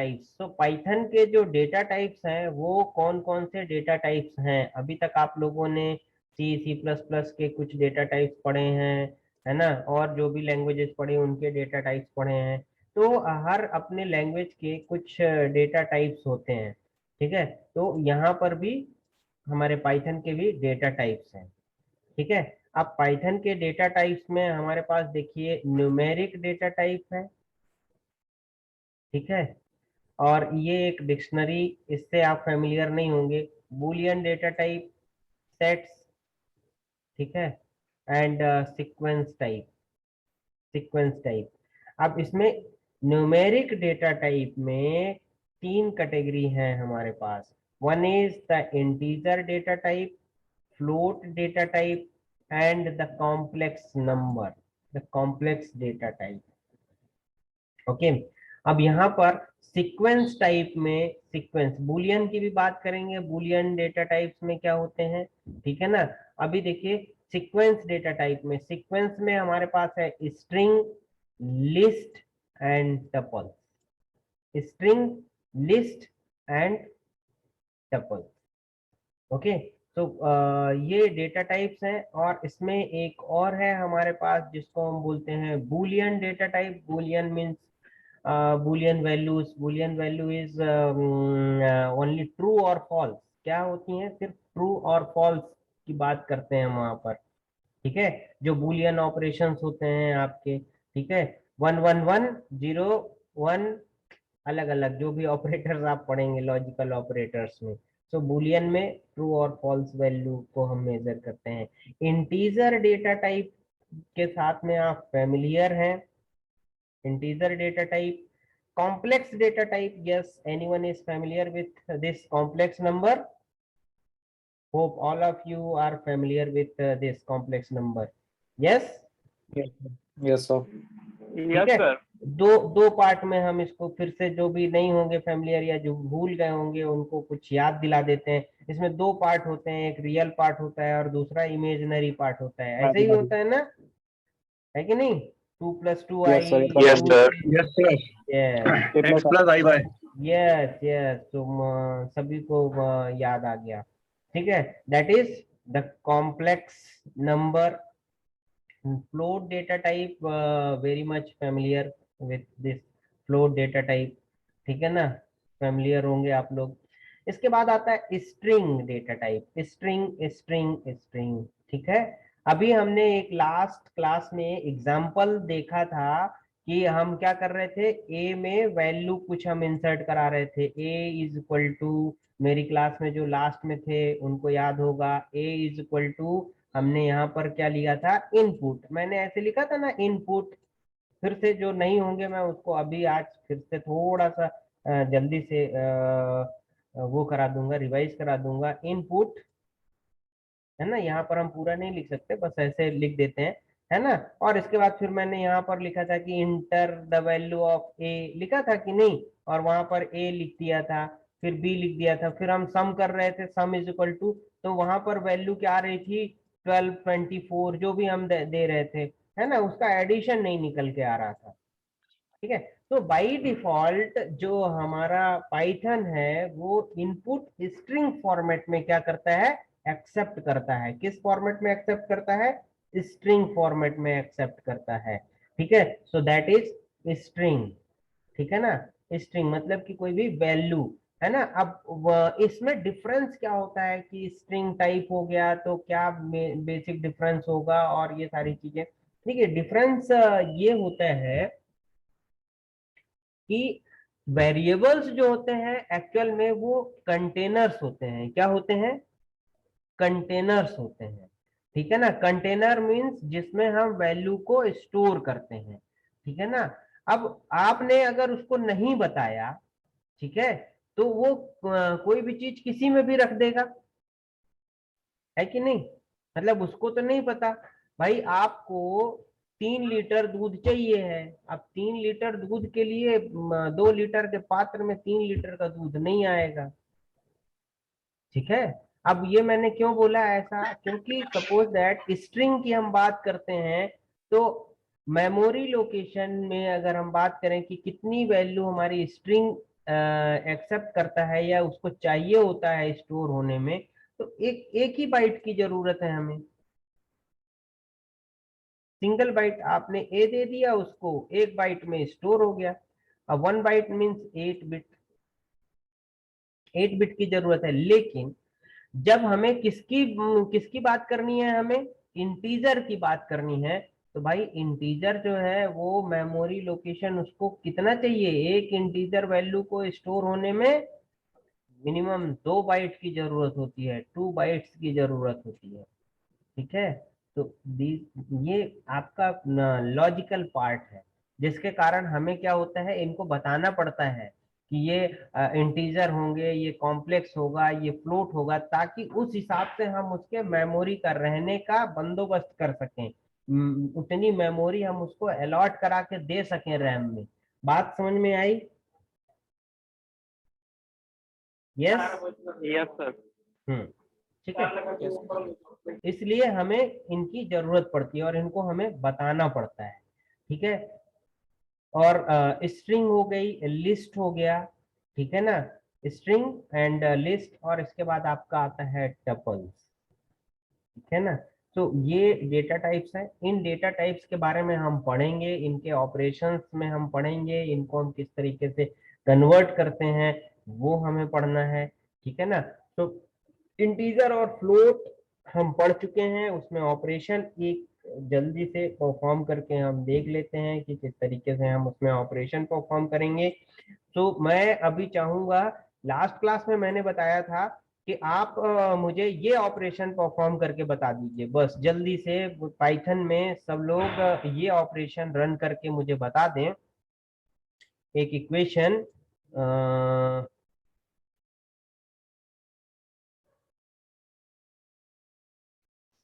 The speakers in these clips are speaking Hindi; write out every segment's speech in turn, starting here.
टाइप्स। तो पाइथन के जो डेटा टाइप्स हैं वो कौन कौन से डेटा टाइप्स हैं? अभी तक आप लोगों ने C++ के कुछ डेटा टाइप्स पढ़े हैं, है ना, और जो भी लैंग्वेजेस पढ़े उनके डेटा टाइप्स पढ़े हैं। तो हर अपने लैंग्वेज के कुछ डेटा टाइप्स होते हैं, ठीक है। तो यहाँ पर भी हमारे पाइथन के भी डेटा टाइप्स हैं, ठीक है। अब पाइथन के डेटा टाइप्स में हमारे पास देखिए न्यूमेरिक डेटा टाइप है, ठीक है। और ये एक डिक्शनरी, इससे आप फेमिलियर नहीं होंगे। बूलियन डेटा टाइप, सेट्स, ठीक है, एंड सीक्वेंस टाइप। अब इसमें न्यूमेरिक डेटा टाइप में तीन कैटेगरी हैं हमारे पास। One is the integer data type, float data type, and the complex number, the complex data type. Okay. अब यहाँ पर सीक्वेंस टाइप में, सीक्वेंस बूलियन की भी बात करेंगे, बूलियन डेटा टाइप्स में क्या होते हैं, ठीक है ना। अभी देखिए सीक्वेंस डेटा टाइप में, सीक्वेंस में हमारे पास है string, list and tuple, string, list and tuple. Okay. तो ये डेटा टाइप्स हैं। और इसमें एक और है हमारे पास जिसको हम बोलते हैं Boolean data type. Boolean means Boolean values. Boolean value is only true और फॉल्स। क्या होती हैं? सिर्फ ट्रू और फॉल्स की बात करते हैं वहां पर, ठीक है। जो बूलियन ऑपरेशंस होते हैं आपके, ठीक है, 1 1 1 0 1, अलग अलग जो भी ऑपरेटर्स आप पढ़ेंगे लॉजिकल ऑपरेटर्स में। सो बूलियन में ट्रू और फॉल्स वैल्यू को हम मेजर करते हैं। इंटीजर डेटा टाइप के साथ में आप फेमिलियर हैं, integer data type. complex data type, yes, anyone is familiar with this complex number? Hope all of you are familiar with this complex number, yes? Yes sir. ठीक है। दो दो पार्ट में हम इसको फिर से, जो भी नहीं होंगे फैमिलियर या जो भूल गए होंगे उनको कुछ याद दिला देते हैं। इसमें दो पार्ट होते हैं, एक रियल पार्ट होता है और दूसरा इमेजिनरी पार्ट होता है। ऐसे ही होता है ना, है कि नहीं? 2 + 2i, yes sir. Yes sir. Yes sir, yes x plus i by. Yes yes. तुम सभी को याद आ गया, ठीक है। That is the complex number. float data type, very much familiar with this float data type, ठीक है ना, familiar होंगे आप लोग। इसके बाद आता है string data type. String string string, ठीक है। अभी हमने एक लास्ट क्लास में एग्जांपल देखा था कि हम क्या कर रहे थे, ए में वैल्यू कुछ हम इंसर्ट करा रहे थे। ए इज इक्वल टू, मेरी क्लास में जो लास्ट में थे उनको याद होगा, ए इज इक्वल टू, हमने यहाँ पर क्या लिया था, इनपुट। मैंने ऐसे लिखा था ना, इनपुट। फिर से जो नहीं होंगे मैं उसको अभी आज फिर से थोड़ा सा जल्दी से वो करा दूंगा, रिवाइज करा दूंगा। इनपुट, है ना, यहाँ पर हम पूरा नहीं लिख सकते, बस ऐसे लिख देते हैं, है ना। और इसके बाद फिर मैंने यहाँ पर लिखा था कि इंटर द वैल्यू ऑफ ए, लिखा था कि नहीं, और वहां पर ए लिख दिया था, फिर बी लिख दिया था। फिर हम सम कर रहे थे, सम इज इक्वल टू, तो वहां पर वैल्यू क्या आ रही थी, 12 24, जो भी हम दे रहे थे, है ना, उसका एडिशन नहीं निकल के आ रहा था, ठीक है। तो बाय डिफॉल्ट जो हमारा पाइथन है वो इनपुट स्ट्रिंग फॉर्मेट में क्या करता है, एक्सेप्ट करता है। किस फॉर्मेट में एक्सेप्ट करता है? स्ट्रिंग फॉर्मेट में एक्सेप्ट करता है, ठीक है। सो दैट इज स्ट्रिंग, ठीक है ना। स्ट्रिंग मतलब कि कोई भी वैल्यू, है ना। अब इसमें डिफरेंस क्या होता है कि स्ट्रिंग टाइप हो गया तो क्या बेसिक डिफरेंस होगा और ये सारी चीजें, ठीक है। डिफरेंस ये होता है कि वेरिएबल्स जो होते हैं एक्चुअल में वो कंटेनर्स होते हैं। क्या होते हैं? कंटेनर्स होते हैं, ठीक है ना। कंटेनर मींस जिसमें हम वैल्यू को स्टोर करते हैं, ठीक है ना। अब आपने अगर उसको नहीं बताया, ठीक है, तो वो कोई भी चीज किसी में भी रख देगा, है कि नहीं। मतलब उसको तो नहीं पता, भाई आपको 3 लीटर दूध चाहिए है। अब 3 लीटर दूध के लिए 2 लीटर के पात्र में 3 लीटर का दूध नहीं आएगा, ठीक है। अब ये मैंने क्यों बोला ऐसा, क्योंकि सपोज दैट स्ट्रिंग की हम बात करते हैं, तो मेमोरी लोकेशन में अगर हम बात करें कि कितनी वैल्यू हमारी स्ट्रिंग एक्सेप्ट करता है या उसको चाहिए होता है स्टोर होने में, तो एक एक ही बाइट की जरूरत है हमें। सिंगल बाइट आपने ए दे दिया उसको, एक बाइट में स्टोर हो गया। अब 1 बाइट मीन्स 8 बिट, 8 बिट की जरूरत है। लेकिन जब हमें किसकी किसकी बात करनी है, हमें इंटीजर की बात करनी है, तो भाई इंटीजर जो है वो मेमोरी लोकेशन उसको कितना चाहिए, एक इंटीजर वैल्यू को स्टोर होने में मिनिमम 2 बाइट की जरूरत होती है, 2 बाइट्स की जरूरत होती है। ठीक है, तो ये आपका लॉजिकल पार्ट है, जिसके कारण हमें क्या होता है, इनको बताना पड़ता है कि ये इंटीजर होंगे, ये कॉम्प्लेक्स होगा, ये फ्लोट होगा, ताकि उस हिसाब से हम उसके मेमोरी का रहने का बंदोबस्त कर सकें। उतनी मेमोरी हम उसको अलॉट करा के दे सकें रैम में। बात समझ में आई? यस। Yes sir. ठीक है, इसलिए हमें इनकी जरूरत पड़ती है और इनको हमें बताना पड़ता है। ठीक है, और स्ट्रिंग हो गई, लिस्ट हो गया, ठीक है ना, स्ट्रिंग एंड लिस्ट, और इसके बाद आपका आता है टपल्स। ठीक है ना, तो ये डेटा टाइप्स है। इन डेटा टाइप्स के बारे में हम पढ़ेंगे, इनके ऑपरेशंस में हम पढ़ेंगे, इनको हम किस तरीके से कन्वर्ट करते हैं वो हमें पढ़ना है। ठीक है ना, तो इंटीजर और फ्लोट हम पढ़ चुके हैं, उसमें ऑपरेशन एक जल्दी से परफॉर्म करके हम देख लेते हैं कि किस तरीके से हम उसमें ऑपरेशन परफॉर्म करेंगे। तो मैं अभी चाहूंगा, लास्ट क्लास में मैंने बताया था कि आप मुझे ये ऑपरेशन परफॉर्म करके बता दीजिए, बस जल्दी से पाइथन में सब लोग ये ऑपरेशन रन करके मुझे बता दें। एक equation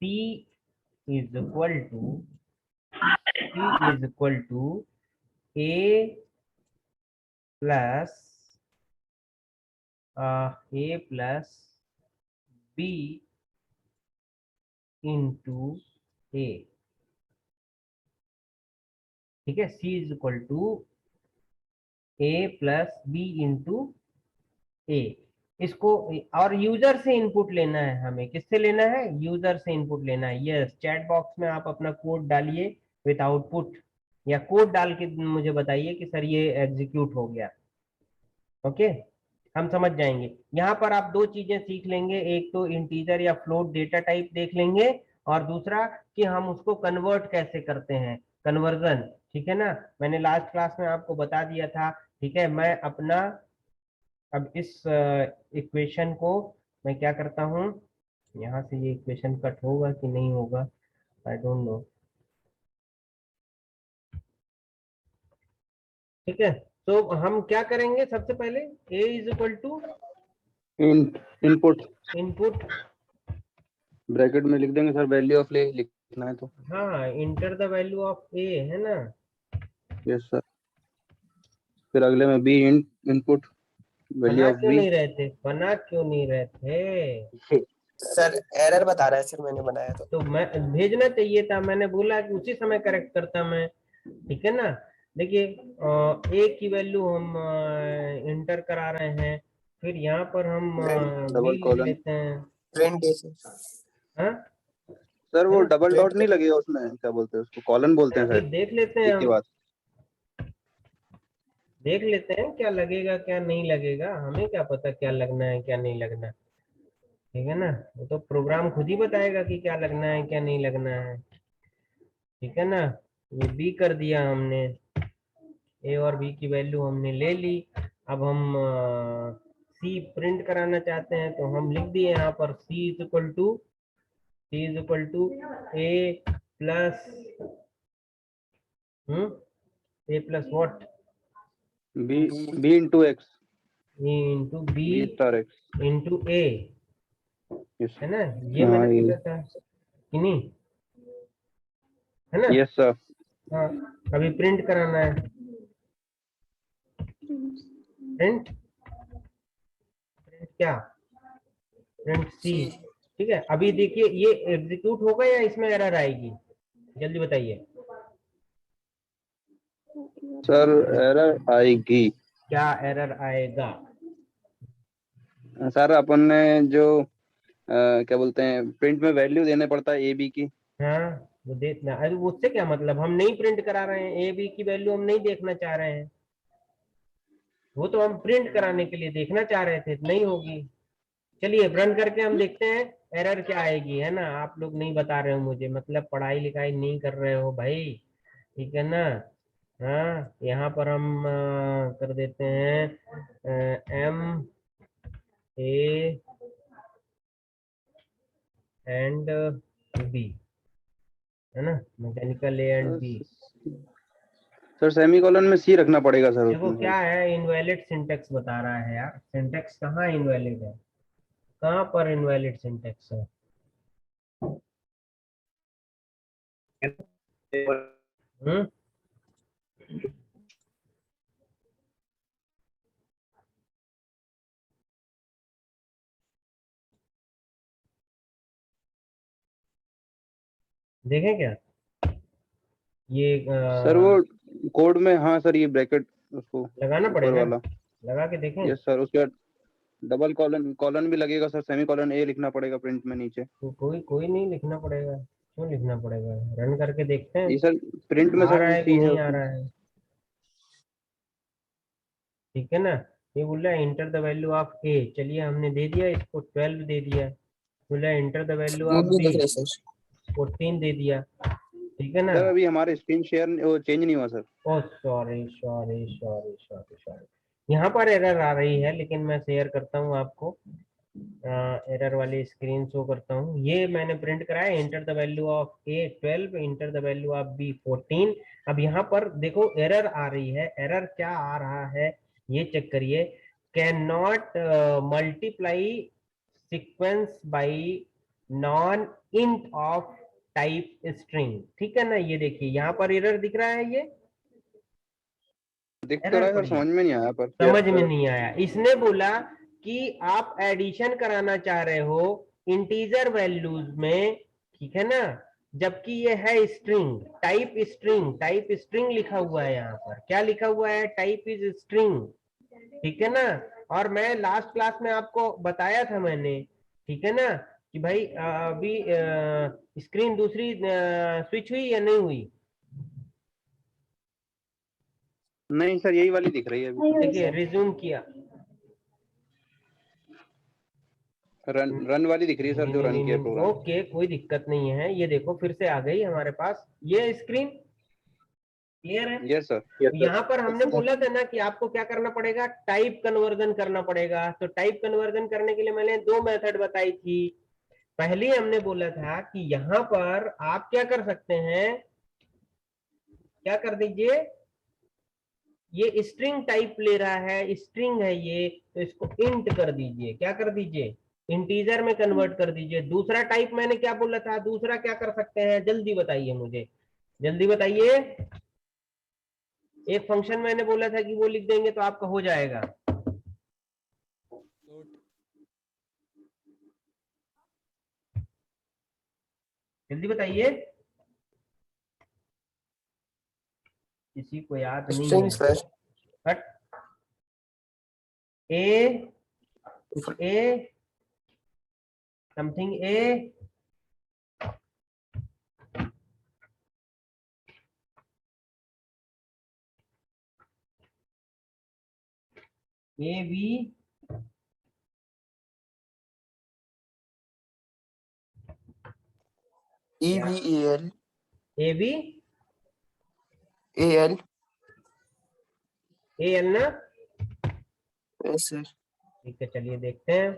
C is equal to A plus B into A। ठीक है, C is equal to A plus B into A। इसको और यूजर से इनपुट लेना है हमें, किससे लेना है, यूजर से इनपुट लेना है। यस, चैट बॉक्स में आप अपना कोड डालिए विथ आउटपुट, या कोड डाल के मुझे बताइए कि सर ये एग्जीक्यूट हो गया। ओके, हम समझ जाएंगे। यहाँ पर आप दो चीजें सीख लेंगे, एक तो इंटीजर या फ्लोट डेटा टाइप देख लेंगे, और दूसरा कि हम उसको कन्वर्ट कैसे करते हैं, कन्वर्जन। ठीक है ना, मैंने लास्ट क्लास में आपको बता दिया था। ठीक है, मैं अपना अब इस इक्वेशन को मैं क्या करता हूँ, यहाँ से ये इक्वेशन कट होगा कि नहीं होगा, आई डोंट नो। ठीक है, तो हम क्या करेंगे, सबसे पहले a is equal to input input, bracket में लिख देंगे सर, वैल्यू ऑफ ले लिखना है तो। हाँ, inter the value of a, है ना। Yes sir. फिर अगले में बी इनपुट वैल्यू बना ऑफ क्यों बी। नहीं रहते, बना क्यों नहीं रहते? सर एरर बता रहा है सर, मैंने बनाया तो। तो मैं भेजना चाहिए था, मैंने बोला कि उसी समय करेक्ट करता मैं। ठीक है ना, देखिए a की वैल्यू हम इंटर करा रहे हैं, फिर यहाँ पर हम b डबल लिख कॉलन। लेते हैं। प्रिंट हाँ, सर है वो ना, डबल डॉट प्रिंट नहीं लगेगा उसमें, क्या बोलते हैं उसको, कॉलन बोलते हैं अभी शायद। देख लेते हैं एक ही हम, बात। देख लेते हैं क्या लगेगा क्या नहीं लगेगा, हमें क्या पता क्या लगना है क्या नहीं लगना। ठीक है ना, वो तो प्रोग्राम खुद ही बताएगा कि क्या लगना है क्या नहीं लगना है। ठीक है ना, ये बी कर दिया हमने, ए और बी की वैल्यू हमने ले ली। अब हम सी प्रिंट कराना चाहते हैं, तो हम लिख दिए यहाँ पर C is equal to A plus A plus what, B B into X, into B B star X. Into A, yes. है ना, ये हाँ मैंने ये। लिखा था कि नहीं, है ना। Yes sir. हाँ, अभी प्रिंट कराना है, प्रिंट प्रिंट क्या, प्रिंट सी। सी। ठीक है, अभी देखिए ये एग्जीक्यूट होगा या इसमें एरर आएगी, जल्दी बताइए। सर एरर आएगी। क्या एरर आएगा? सर अपन ने जो क्या बोलते हैं प्रिंट में वैल्यू देने पड़ता है ए बी की। हाँ, वो देखना, अरे उससे क्या मतलब, हम नहीं प्रिंट करा रहे हैं, ए बी की वैल्यू हम नहीं देखना चाह रहे हैं, वो तो हम प्रिंट कराने के लिए देखना चाह रहे थे, नहीं होगी। चलिए रन करके हम देखते हैं एरर क्या आएगी, है ना। आप लोग नहीं बता रहे हो मुझे, मतलब पढ़ाई लिखाई नहीं कर रहे हो भाई, ठीक है ना। हाँ, यहाँ पर हम कर देते हैं एम ए एंड बी, है ना, mechanical A and B. Sir semicolon में सी रखना पड़ेगा सर देखो उसमें क्या सर। है, इनवैलिड सिंटेक्स बता रहा है यार, सिंटेक्स कहाँ इनवैलिड है, कहाँ पर इनवैलिड सिंटेक्स है? हम्म, देखें क्या ये सर वो कोड में, हाँ सर ये ब्रैकेट उसको लगाना ऊपर पड़ेगा, वाला। लगा के देखें। यस सर, उसके बाद डबल कॉलन कॉलन भी लगेगा सर, सेमीकोलन ए लिखना पड़ेगा प्रिंट में नीचे। तो कोई कोई नहीं लिखना पड़ेगा, क्यों लिखना पड़ेगा, रन करके देखते हैं ये सर प्रिंट में आ सर रहा है कि सी है नहीं आ उसमें। रहा है। ठीक है ना, ये बोल रहा है इंटर द वैल्यू ऑफ ए, चलिए हमने दे दिया इसको 12 दे दिया, बोल रहा है इंटर द वैल्यू वो ऑफ नहीं बी दिख रहे सर। 14 दे दिया, ठीक है ना। सर अभी हमारे स्क्रीन शेयर वो चेंज नहीं हुआ sir. Oh sorry sorry sorry sorry sorry, यहाँ पर एरर आ रही है, लेकिन मैं शेयर करता हूँ आपको, एरर वाली स्क्रीन शो करता हूँ। ये मैंने प्रिंट कराया, enter the value of A 12, enter the value of B 14। अब यहाँ पर देखो एरर आ रही है, एरर क्या आ रहा है ये चेक करिए, can not multiply sequence by non int of type string, ठीक है ना। ये देखिए यहाँ पर एरर दिख रहा है, ये दिख तो रहा एरर है सर, पढ़िए, समझ में नहीं आया पर यस समझ में सर। नहीं आया। इसने बोला कि आप एडिशन कराना चाह रहे हो इंटीजर वैल्यूज में, ठीक है ना, जबकि ये है स्ट्रिंग, टाइप स्ट्रिंग लिखा हुआ है, यहाँ पर क्या लिखा हुआ है, टाइप इज स्ट्रिंग, ठीक है ना। और मैं लास्ट क्लास में आपको बताया था मैंने, ठीक है ना, कि भाई अभी स्क्रीन दूसरी स्विच हुई या नहीं हुई? नहीं सर यही वाली दिख रही है अभी। देखिए रिज्यूम किया, रन वाली दिख रही है सर, नहीं जो नहीं रन नहीं किया नहीं, प्रोग्राम। ओके कोई दिक्कत नहीं है, ये देखो फिर से आ गई हमारे पास ये स्क्रीन, क्लियर है। Yes sir. तो यहाँ पर हमने बोला था ना कि आपको क्या करना पड़ेगा, टाइप कन्वर्जन करना पड़ेगा। तो टाइप कन्वर्जन करने के लिए मैंने दो मेथड बताई थी। पहले हमने बोला था कि यहाँ पर आप क्या कर सकते हैं, क्या कर दीजिए, ये स्ट्रिंग टाइप ले रहा है, स्ट्रिंग है ये, तो इसको इंट कर दीजिए, क्या कर दीजिए, इंटीजर में कन्वर्ट कर दीजिए। दूसरा टाइप मैंने क्या बोला था, दूसरा क्या कर सकते हैं, जल्दी बताइए मुझे, जल्दी बताइए। एक फंक्शन मैंने बोला था कि वो लिख देंगे तो आपका हो जाएगा, जल्दी बताइए, किसी को याद नहीं स्ट्रिंग है। Sir. But A A something A, A B, EVEL A B AL। A L ना, यस सर। ठीक है चलिए देखते हैं।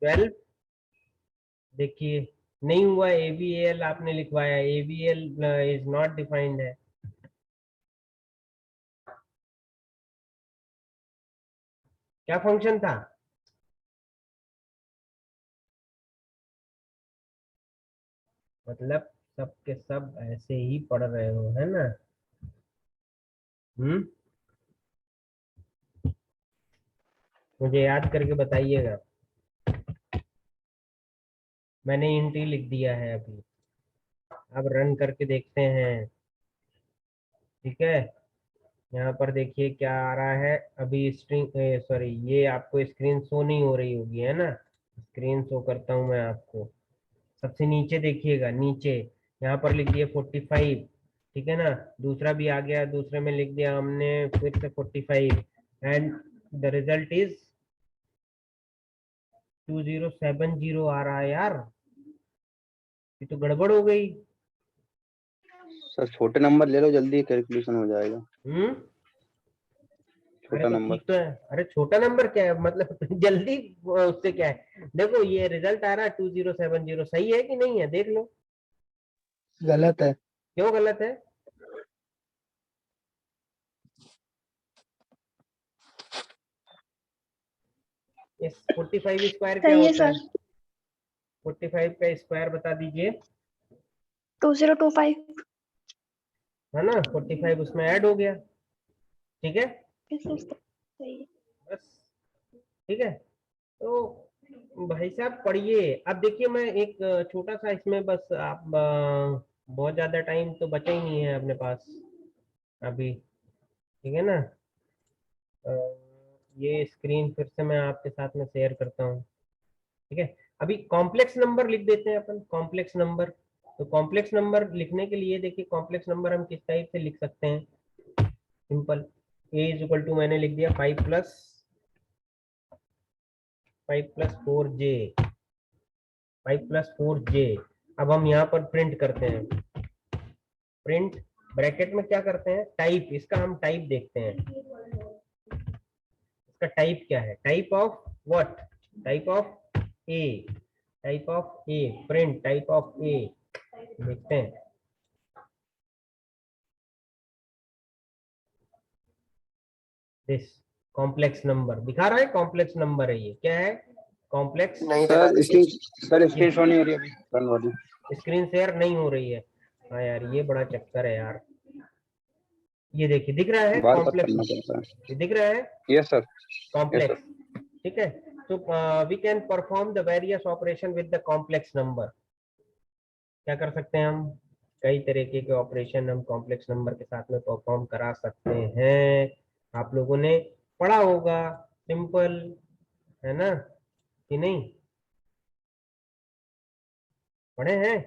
12 देखिए नहीं हुआ, एबीएल आपने लिखवाया, एबीएल इज नॉट डिफाइंड है, क्या फंक्शन था, मतलब सब के सब ऐसे ही पढ़ रहे हो, है ना। मुझे याद करके बताइएगा, मैंने इंट ही लिख दिया है अभी। अब रन करके देखते हैं। ठीक है, यहाँ पर देखिए क्या आ रहा है। अभी स्ट्रिंग सॉरी, ये आपको स्क्रीन शो नहीं हो रही होगी, है ना। स्क्रीन शो करता हूँ मैं आपको। सबसे नीचे देखिएगा, नीचे यहाँ पर लिख दिया 45। ठीक है ना, दूसरा भी आ गया, दूसरे में लिख दिया हमने फिर से 45 एंड द रिजल्ट इज 2070 आ रहा है यार। ये तो गड़बड़ हो गई। सर छोटे नंबर ले लो, जल्दी कैलकुलेशन हो जाएगा। अरे छोटा तो नंबर। ठीक तो है। अरे छोटा नंबर क्या है मतलब जल्दी उससे क्या है। देखो ये रिजल्ट आ रहा है 2070, सही है कि नहीं है, देख लो। गलत है। क्यों गलत है? इस 45 स्क्वायर क्या सही है होता है? सर। 45 का स्क्वायर बता दीजिए। 2025। है ना, 45 उसमें ऐड हो गया। ठीक है, सही है। बस। ठीक है, तो भाई साहब पढ़िए। अब देखिए मैं एक छोटा सा इसमें बस आप बहुत ज्यादा टाइम तो बचा ही नहीं है अपने पास अभी। ठीक है ना, अ, ये स्क्रीन फिर से मैं आपके साथ में शेयर करता हूँ। ठीक है, अभी कॉम्प्लेक्स नंबर लिख देते हैं अपन, कॉम्प्लेक्स नंबर। तो कॉम्प्लेक्स नंबर लिखने के लिए देखिए, कॉम्प्लेक्स नंबर हम किस टाइप से लिख सकते हैं। Simple, a is equal to मैंने लिख दिया 5 प्लस 4j, 5 प्लस 4j। अब हम यहाँ पर प्रिंट करते हैं। प्रिंट ब्रैकेट में क्या करते हैं, टाइप, इसका हम टाइप देखते हैं। इसका टाइप क्या है, type of what, type of A, type of A, print type of A देखते हैं। दिस कॉम्प्लेक्स नंबर दिखा रहा है, कॉम्प्लेक्स नंबर है, ये क्या है, कॉम्प्लेक्स। नहीं दिखा सर रही। स्क्रीन शो नहीं हो रही अभी, रन वाली। स्क्रीन शेयर नहीं हो रही है। हाँ यार, ये बड़ा चक्कर है यार। ये देखिए दिख रहा है बार बार कॉम्प्लेक्स, करना पड़ता है। ये दिख रहा है yes sir. Yes complex. Sir. ठीक है, तो we can perform the various operation with the complex number. क्या कर सकते हैं हम, कई तरीके के ऑपरेशन हम कॉम्प्लेक्स नंबर के साथ में परफॉर्म करा सकते हैं। आप लोगों ने पढ़ा होगा, सिंपल है ना कि नहीं, पढ़े हैं?